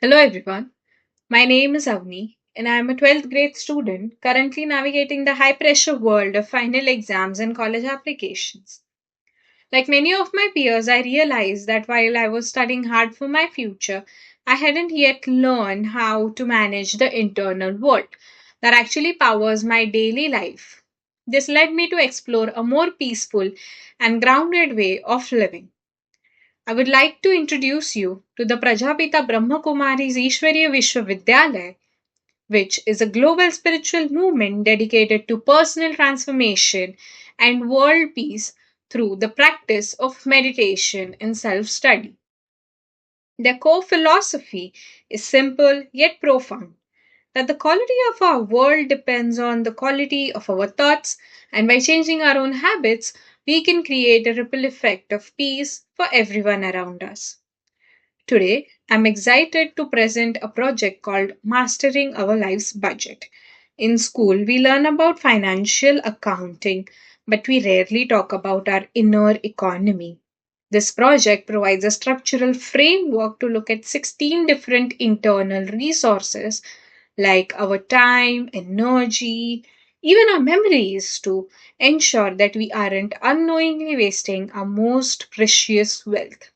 Hello everyone. My name is Avni and I am a 12th grade student currently navigating the high pressure world of final exams and college applications. Like many of my peers, I realized that while I was studying hard for my future, I hadn't yet learned how to manage the internal world that actually powers my daily life. This led me to explore a more peaceful and grounded way of living. I would like to introduce you to the Prajapita Brahmakumaris Ishwariya Vishwavidyalaya, which is a global spiritual movement dedicated to personal transformation and world peace through the practice of meditation and self study. Their core philosophy is simple yet profound that the quality of our world depends on the quality of our thoughts, and by changing our own habits, we can create a ripple effect of peace for everyone around us. Today, I'm excited to present a project called Mastering Our Life's Budget. In school, we learn about financial accounting, but we rarely talk about our inner economy. This project provides a structural framework to look at 16 different internal resources like our time, energy, even our memories to ensure that we aren't unknowingly wasting our most precious wealth.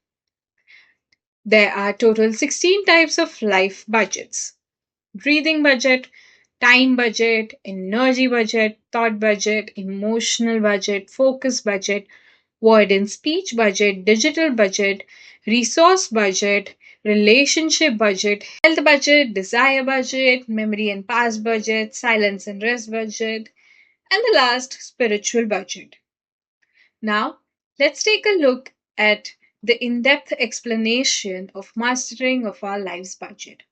There are total 16 types of life budgets: breathing budget, time budget, energy budget, thought budget, emotional budget, focus budget, word and speech budget, digital budget, resource budget, relationship budget, health budget, desire budget, memory and past budget, silence and rest budget, and the last, spiritual budget. Now, let's take a look at the in depth explanation of mastering of our life's budget.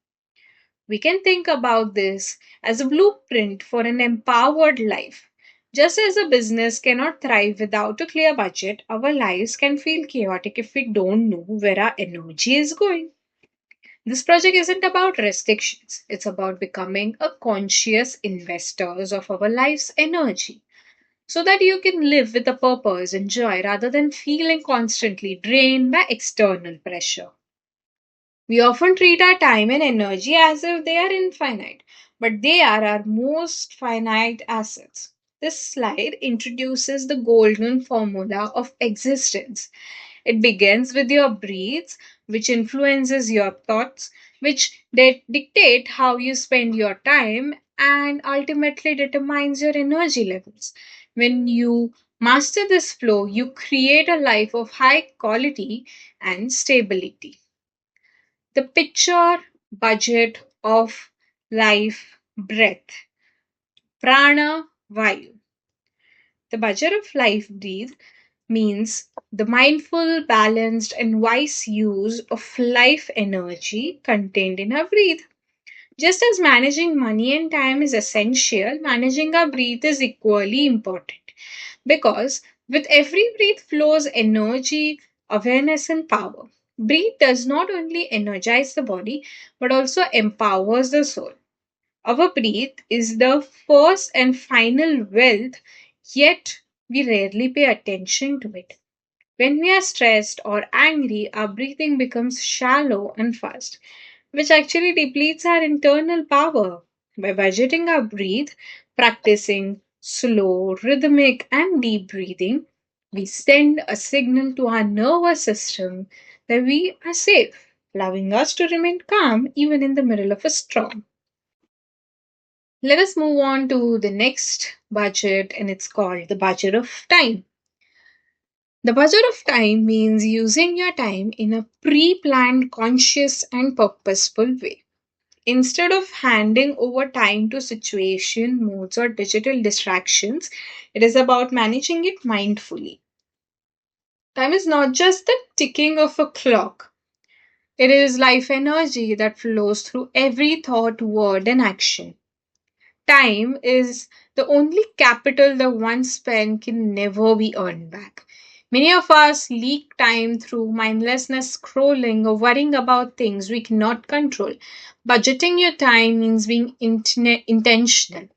We can think about this as a blueprint for an empowered life. Just as a business cannot thrive without a clear budget, our lives can feel chaotic if we don't know where our energy is going. This project isn't about restrictions, it's about becoming a conscious investors of our life's energy so that you can live with a purpose and joy rather than feeling constantly drained by external pressure. We often treat our time and energy as if they are infinite, but they are our most finite assets. This slide introduces the golden formula of existence. It begins with your breaths, which influences your thoughts, which dictate how you spend your time, and ultimately determines your energy levels. When you master this flow, you create a life of high quality and stability. The picture budget of life breath. Prana Vayu. The budget of life breathe means the mindful, balanced, and wise use of life energy contained in our breath. Just as managing money and time is essential, managing our breath is equally important because with every breath flows energy, awareness, and power. Breath does not only energize the body but also empowers the soul. Our breath is the first and final wealth, yet we rarely pay attention to it. When we are stressed or angry, our breathing becomes shallow and fast, which actually depletes our internal power. By budgeting our breath, practicing slow, rhythmic, and deep breathing, we send a signal to our nervous system that we are safe, allowing us to remain calm even in the middle of a storm. Let us move on to the next budget, and it's called the budget of time. The budget of time means using your time in a pre planned, conscious, and purposeful way. Instead of handing over time to situation, moods, or digital distractions, it is about managing it mindfully. Time is not just the ticking of a clock, it is life energy that flows through every thought, word, and action. Time is the only capital the one spent can never be earned back. Many of us leak time through mindlessness, scrolling, or worrying about things we cannot control. Budgeting your time means being intentional,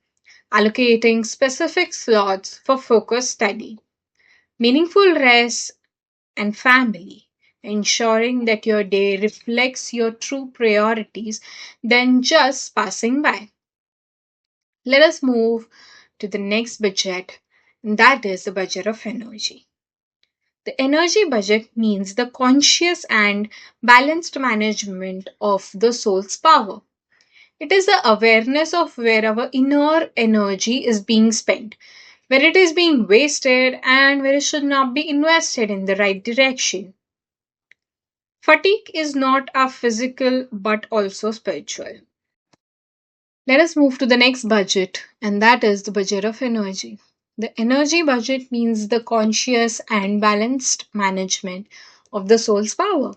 allocating specific slots for focused study, meaningful rest, and family. ensuring that your day reflects your true priorities than just passing by. Let us move to the next budget, and that is the budget of energy. The energy budget means the conscious and balanced management of the soul's power. It is the awareness of where our inner energy is being spent, where it is being wasted, and where it should not be invested in the right direction. Fatigue is not a physical but also spiritual. Let us move to the next budget, and that is the budget of energy. The energy budget means the conscious and balanced management of the soul's power.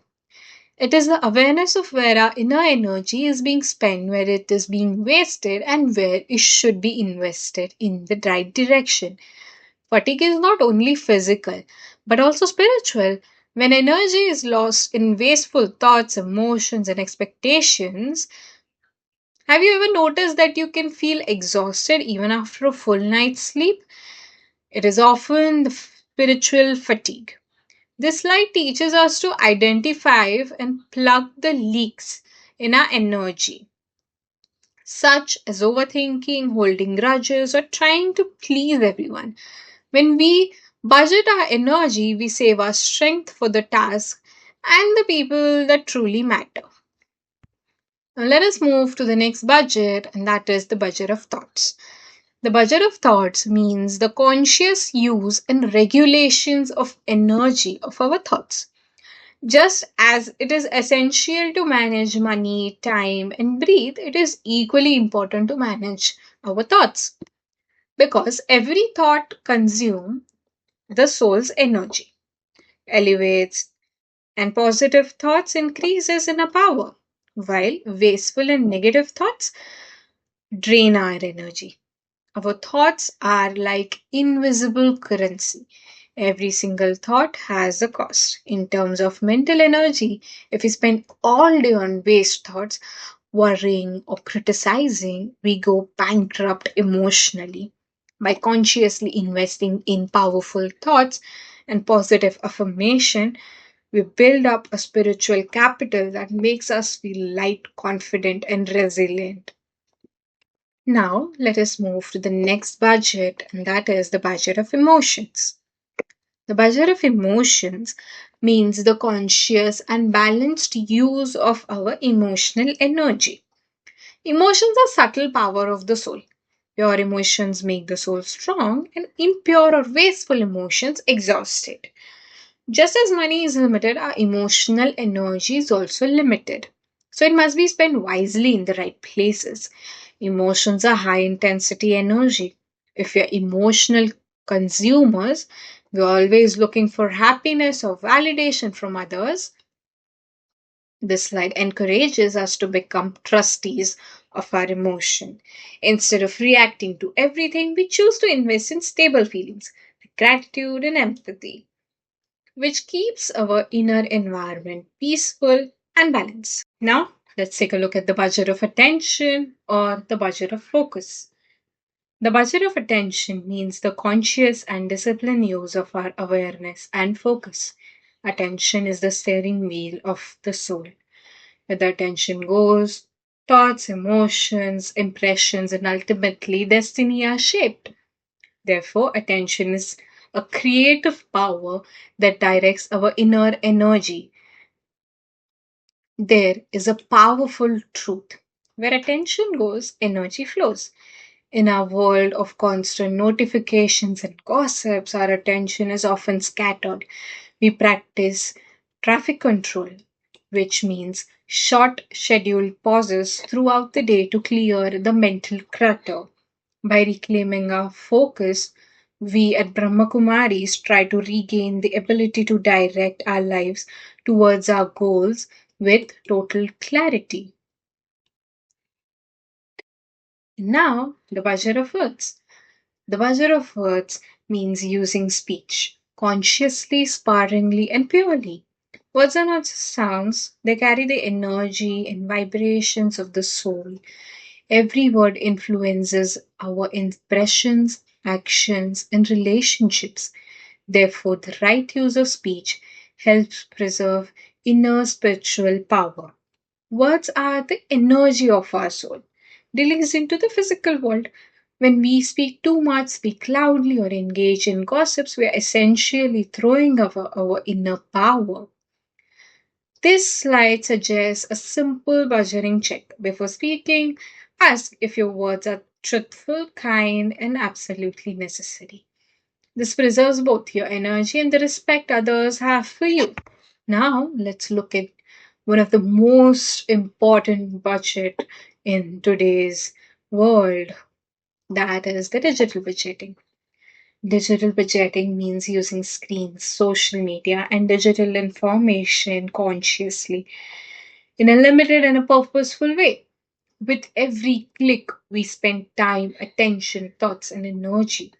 It is the awareness of where our inner energy is being spent, where it is being wasted, and where it should be invested in the right direction. Fatigue is not only physical, but also spiritual. When energy is lost in wasteful thoughts, emotions, and expectations, have you ever noticed that you can feel exhausted even after a full night's sleep? It is often the spiritual fatigue. This slide teaches us to identify and plug the leaks in our energy, such as overthinking, holding grudges, or trying to please everyone. When we budget our energy, we save our strength for the task and the people that truly matter. Now, let us move to the next budget, and that is the budget of thoughts. The budget of thoughts means the conscious use and regulations of energy of our thoughts. Just as it is essential to manage money, time, and breathe, it is equally important to manage our thoughts because every thought consumes the soul's energy, elevates, and positive thoughts increases in our power, while wasteful and negative thoughts drain our energy. Our thoughts are like invisible currency. Every single thought has a cost. In terms of mental energy, if we spend all day on waste thoughts, worrying or criticizing, we go bankrupt emotionally. By consciously investing in powerful thoughts and positive affirmation, we build up a spiritual capital that makes us feel light, confident, and resilient. Now, let us move to the next budget, and that is the budget of emotions. The budget of emotions means the conscious and balanced use of our emotional energy. Emotions are subtle power of the soul. Pure emotions make the soul strong, and impure or wasteful emotions exhaust it. Just as money is limited, our emotional energy is also limited. So it must be spent wisely in the right places. Emotions are high intensity energy. If you're emotional consumers, we're always looking for happiness or validation from others. This slide encourages us to become trustees of our emotion. Instead of reacting to everything, we choose to invest in stable feelings, like gratitude and empathy, which keeps our inner environment peaceful and balanced. Now, let's take a look at the budget of attention or the budget of focus. The budget of attention means the conscious and disciplined use of our awareness and focus. Attention is the steering wheel of the soul. Where the attention goes, thoughts, emotions, impressions, and ultimately destiny are shaped. Therefore, attention is a creative power that directs our inner energy. There is a powerful truth. Where attention goes, energy flows. In our world of constant notifications and gossips, our attention is often scattered. We practice traffic control, which means short scheduled pauses throughout the day to clear the mental clutter. By reclaiming our focus, we at Brahmakumaris try to regain the ability to direct our lives towards our goals with total clarity. Now, the budget of words. The budget of words means using speech consciously, sparingly, and purely. Words are not just sounds, they carry the energy and vibrations of the soul. Every word influences our impressions, actions, and relationships. Therefore, the right use of speech helps preserve inner spiritual power. Words are the energy of our soul, released into the physical world. When we speak too much, speak loudly, or engage in gossips, we are essentially throwing our inner power. This slide suggests a simple budgeting check. Before speaking, ask if your words are truthful, kind, and absolutely necessary. This preserves both your energy and the respect others have for you. Now, let's look at one of the most important budget in today's world, that is the digital budgeting. Digital budgeting means using screens, social media, and digital information consciously in a limited and a purposeful way. With every click, we spend time, attention, thoughts, and energy.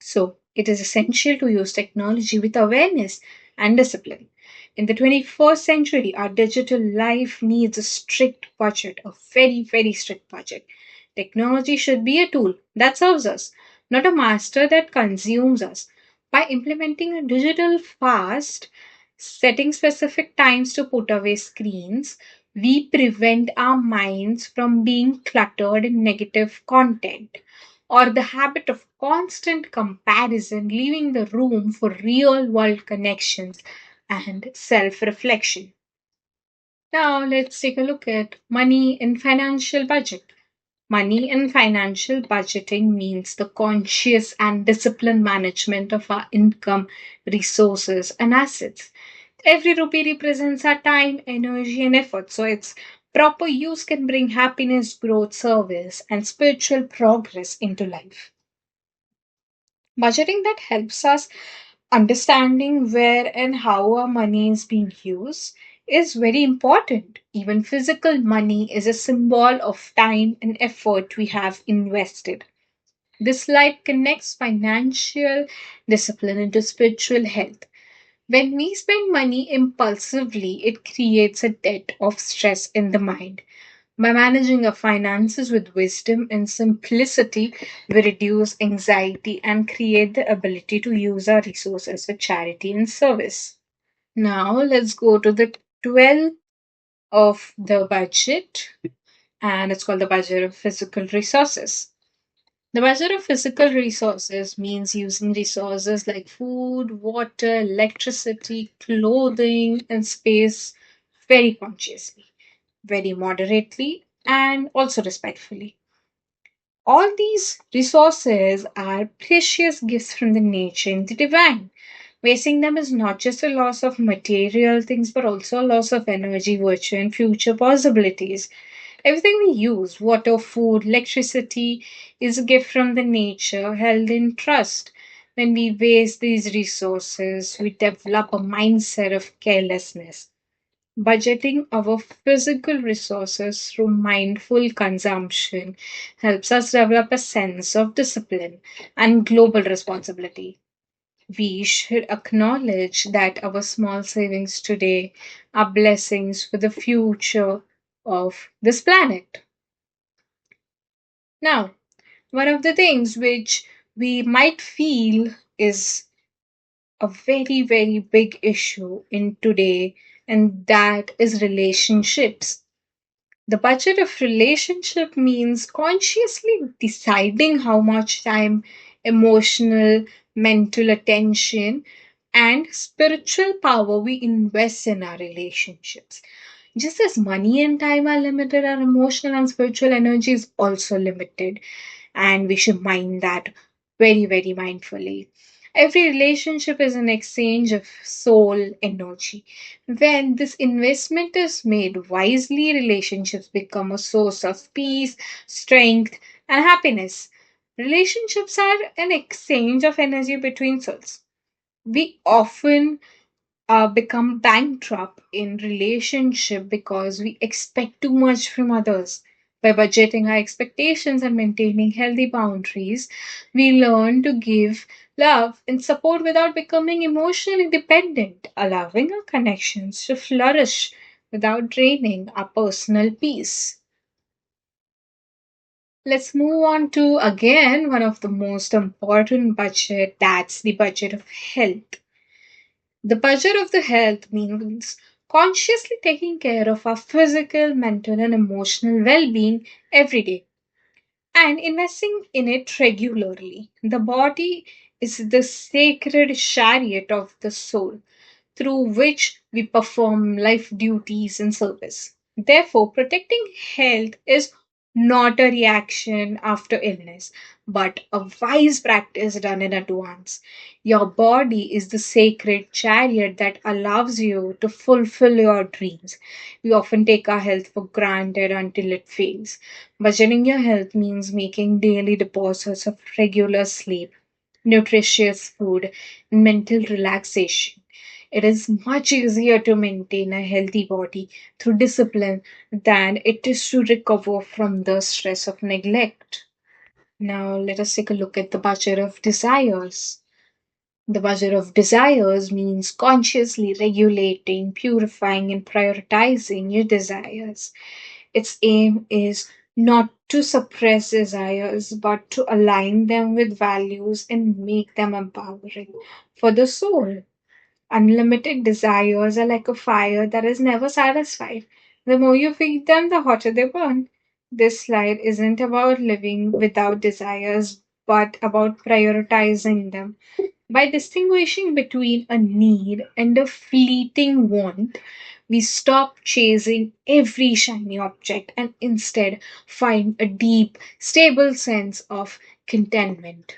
So, it is essential to use technology with awareness and discipline. In the 21st century, our digital life needs a strict budget, a very, very strict budget. Technology should be a tool that serves us, not a master that consumes us. By implementing a digital fast, setting specific times to put away screens, we prevent our minds from being cluttered in negative content or the habit of constant comparison, leaving the room for real world connections and self reflection. Now, let's take a look at money and financial budget. Money and financial budgeting means the conscious and disciplined management of our income, resources, and assets. Every rupee represents our time, energy, and effort. So, its proper use can bring happiness, growth, service, and spiritual progress into life. Budgeting that helps us understanding where and how our money is being used is very important. Even physical money is a symbol of time and effort we have invested. This slide connects financial discipline into spiritual health. When we spend money impulsively, it creates a debt of stress in the mind. By managing our finances with wisdom and simplicity, we reduce anxiety and create the ability to use our resources for charity and service. Now, let's go to the 12th of the budget, and it's called the budget of physical resources. The budget of physical resources means using resources like food, water, electricity, clothing, and space very consciously, very moderately, and also respectfully. All these resources are precious gifts from the nature and the divine. Wasting them is not just a loss of material things, but also a loss of energy, virtue, and future possibilities. Everything we use, water, food, electricity, is a gift from the nature held in trust. When we waste these resources, we develop a mindset of carelessness. Budgeting our physical resources through mindful consumption helps us develop a sense of discipline and global responsibility. We should acknowledge that our small savings today are blessings for the future of this planet. Now, one of the things which we might feel is a very, very big issue in today, and that is relationships. The budget of relationship means consciously deciding how much time, emotional, mental attention, and spiritual power we invest in our relationships. Just as money and time are limited, our emotional and spiritual energy is also limited, and we should mind that very, very mindfully. Every relationship is an exchange of soul energy. When this investment is made wisely, relationships become a source of peace, strength, and happiness. Relationships are an exchange of energy between souls. We often become bankrupt in relationship because we expect too much from others. By budgeting our expectations and maintaining healthy boundaries, we learn to give love and support without becoming emotionally dependent, allowing our connections to flourish without draining our personal peace. Let's move on to again one of the most important budget, that's the budget of health. The budget of the health means consciously taking care of our physical, mental, and emotional well being every day and investing in it regularly. The body is the sacred chariot of the soul through which we perform life duties and service. Therefore, protecting health is not a reaction after illness, but a wise practice done in advance. Your body is the sacred chariot that allows you to fulfill your dreams. We often take our health for granted until it fails. Budgeting your health means making daily deposits of regular sleep, nutritious food, and mental relaxation. It is much easier to maintain a healthy body through discipline than it is to recover from the stress of neglect. Now, let us take a look at the budget of desires. The budget of desires means consciously regulating, purifying, and prioritizing your desires. Its aim is not to suppress desires, but to align them with values and make them empowering for the soul. Unlimited desires are like a fire that is never satisfied. The more you feed them, the hotter they burn. This slide isn't about living without desires, but about prioritizing them. By distinguishing between a need and a fleeting want, we stop chasing every shiny object and instead find a deep, stable sense of contentment.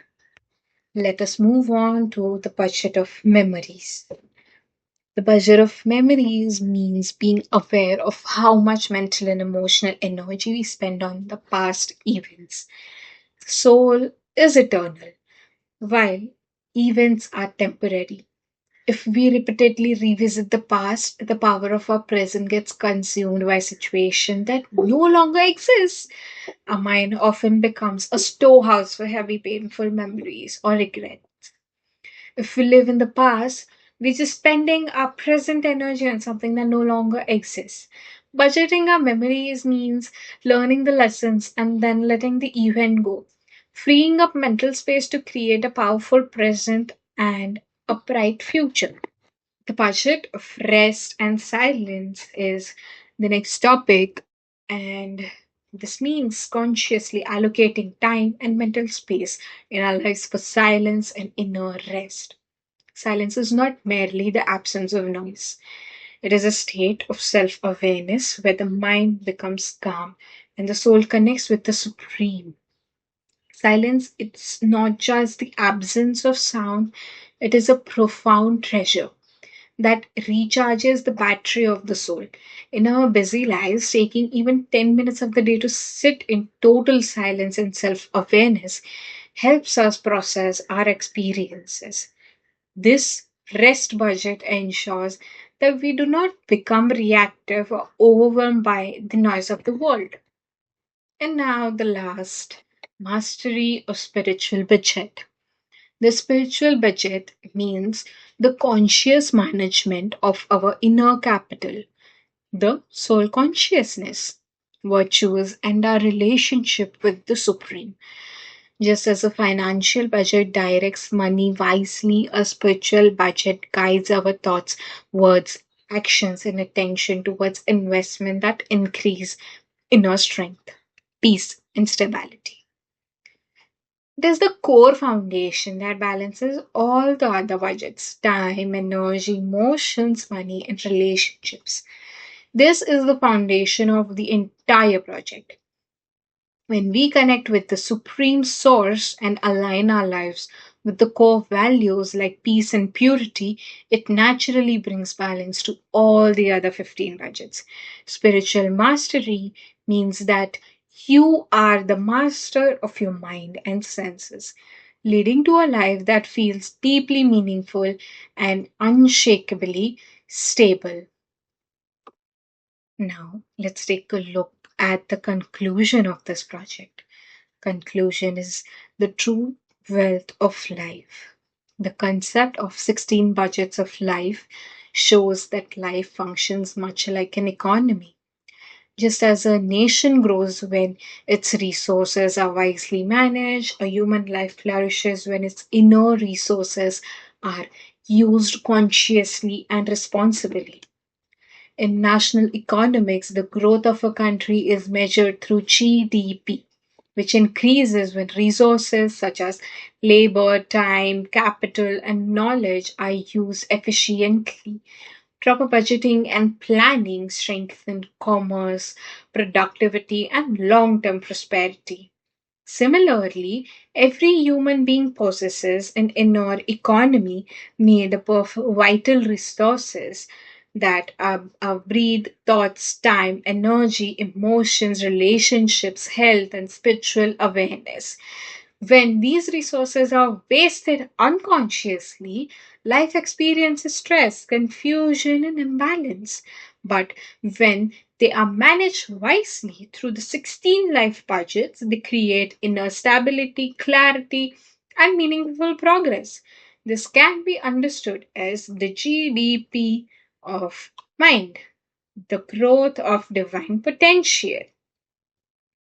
Let us move on to the budget of memories. The budget of memories means being aware of how much mental and emotional energy we spend on the past events. Soul is eternal, while events are temporary. If we repeatedly revisit the past, the power of our present gets consumed by situations that no longer exist. Our mind often becomes a storehouse for heavy, painful memories or regret. If we live in the past, we're just spending our present energy on something that no longer exists. Budgeting our memories means learning the lessons and then letting the event go, freeing up mental space to create a powerful present and a bright future. The budget of rest and silence is the next topic, and this means consciously allocating time and mental space in our lives for silence and inner rest. Silence is not merely the absence of noise, it is a state of self awareness where the mind becomes calm and the soul connects with the supreme. Silence, it's not just the absence of sound, it is a profound treasure that recharges the battery of the soul. In our busy lives, taking even 10 minutes of the day to sit in total silence and self awareness helps us process our experiences. This rest budget ensures that we do not become reactive or overwhelmed by the noise of the world. And now, the last mastery of spiritual budget. The spiritual budget means the conscious management of our inner capital, the soul consciousness, virtues, and our relationship with the Supreme. Just as a financial budget directs money wisely, a spiritual budget guides our thoughts, words, actions, and attention towards investment that increase inner strength, peace, and stability. It is the core foundation that balances all the other budgets time, energy, emotions, money, and relationships. This is the foundation of the entire project. When we connect with the Supreme Source and align our lives with the core values like peace and purity, it naturally brings balance to all the other 15 budgets. Spiritual mastery means that you are the master of your mind and senses, leading to a life that feels deeply meaningful and unshakably stable. Now, let's take a look at the conclusion of this project. Conclusion is the true wealth of life. The concept of 16 budgets of life shows that life functions much like an economy. Just as a nation grows when its resources are wisely managed, a human life flourishes when its inner resources are used consciously and responsibly. In national economics, the growth of a country is measured through GDP, which increases when resources such as labor, time, capital, and knowledge are used efficiently. Proper budgeting and planning strengthen commerce, productivity, and long term prosperity. Similarly, every human being possesses an inner economy made up of vital resources that are breathe, thoughts, time, energy, emotions, relationships, health, and spiritual awareness. When these resources are wasted unconsciously, life experiences stress, confusion, and imbalance. But when they are managed wisely through the 16 life budgets, they create inner stability, clarity, and meaningful progress. This can be understood as the GDP of mind, the growth of divine potential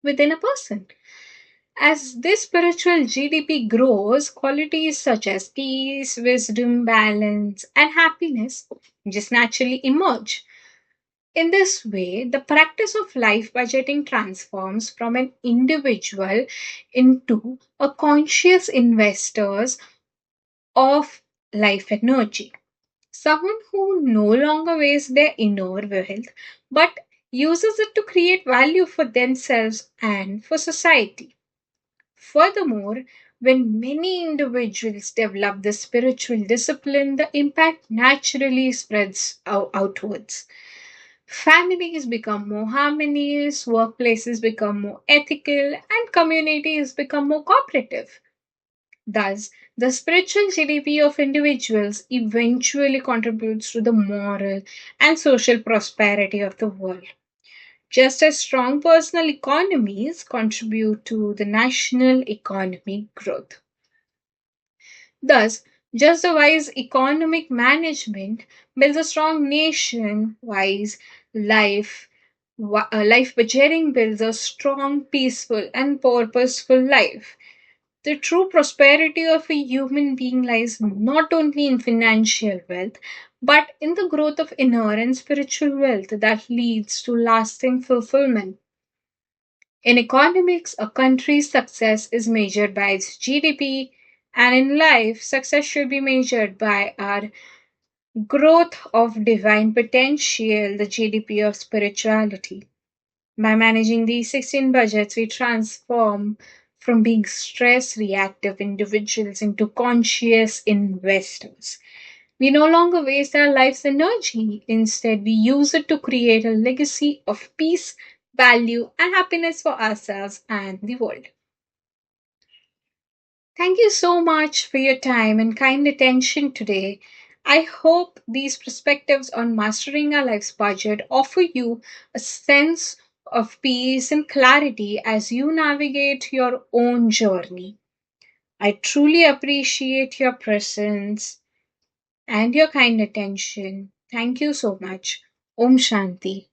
within a person. As this spiritual GDP grows, qualities such as peace, wisdom, balance, and happiness just naturally emerge. In this way, the practice of life budgeting transforms from an individual into a conscious investors of life energy. Someone who no longer wastes their inner wealth but uses it to create value for themselves and for society. Furthermore, when many individuals develop this spiritual discipline, the impact naturally spreads outwards. Families become more harmonious, workplaces become more ethical, and communities become more cooperative. Thus, the spiritual GDP of individuals eventually contributes to the moral and social prosperity of the world. Just as strong personal economies contribute to the national economic growth. Thus, just a wise economic management builds a strong nation, wise life. Life budgeting builds a strong, peaceful, and purposeful life. The true prosperity of a human being lies not only in financial wealth, but in the growth of inner and spiritual wealth that leads to lasting fulfillment. In economics, a country's success is measured by its GDP, and in life, success should be measured by our growth of divine potential, the GDP of spirituality. By managing these 16 budgets, we transform from being stress reactive individuals into conscious investors. We no longer waste our life's energy. Instead, we use it to create a legacy of peace, value, and happiness for ourselves and the world. Thank you so much for your time and kind attention today. I hope these perspectives on mastering our life's budget offer you a sense of peace and clarity as you navigate your own journey. I truly appreciate your presence and your kind attention. Thank you so much. Om Shanti.